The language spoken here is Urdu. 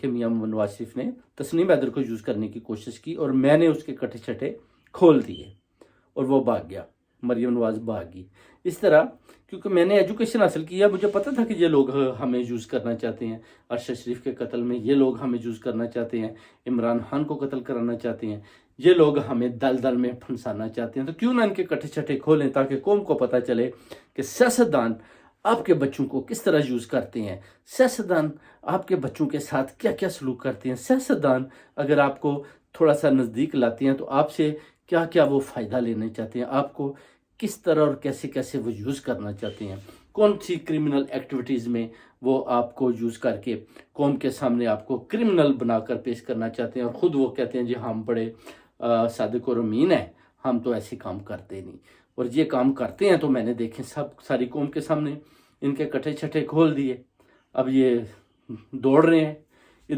کہ میاں محمد نواز شریف نے تسنیم حیدر کو یوز کرنے کی کوشش کی اور میں نے اس کے کٹے چھٹے کھول دیے اور وہ بھاگ گیا، مریم نواز بھاگی۔ اس طرح کیونکہ میں نے ایجوکیشن حاصل کیا، مجھے پتہ تھا کہ یہ لوگ ہمیں یوز کرنا چاہتے ہیں، ارشد شریف کے قتل میں یہ لوگ ہمیں یوز کرنا چاہتے ہیں، عمران خان کو قتل کرانا چاہتے ہیں، یہ لوگ ہمیں دل دل میں پھنسانا چاہتے ہیں، تو کیوں نہ ان کے کٹے چھٹے کھولیں تاکہ قوم کو پتہ چلے کہ سیاستدان آپ کے بچوں کو کس طرح یوز کرتے ہیں، سیاستدان آپ کے بچوں کے ساتھ کیا کیا سلوک کرتے ہیں، سیاستدان اگر آپ کو تھوڑا سا نزدیک لاتے ہیں تو آپ سے کیا کیا وہ فائدہ لینے چاہتے ہیں، آپ کو کس طرح اور کیسے کیسے وہ یوز کرنا چاہتے ہیں، کون سی کرمنل ایکٹیویٹیز میں وہ آپ کو یوز کر کے قوم کے سامنے آپ کو کرمنل بنا کر پیش کرنا چاہتے ہیں، اور خود وہ کہتے ہیں جی ہم بڑے صادق اور امین ہیں، ہم تو ایسے کام کرتے نہیں، اور یہ کام کرتے ہیں تو میں نے دیکھیں ساری قوم کے سامنے ان کے کٹے چھٹے کھول دیے۔ اب یہ دوڑ رہے ہیں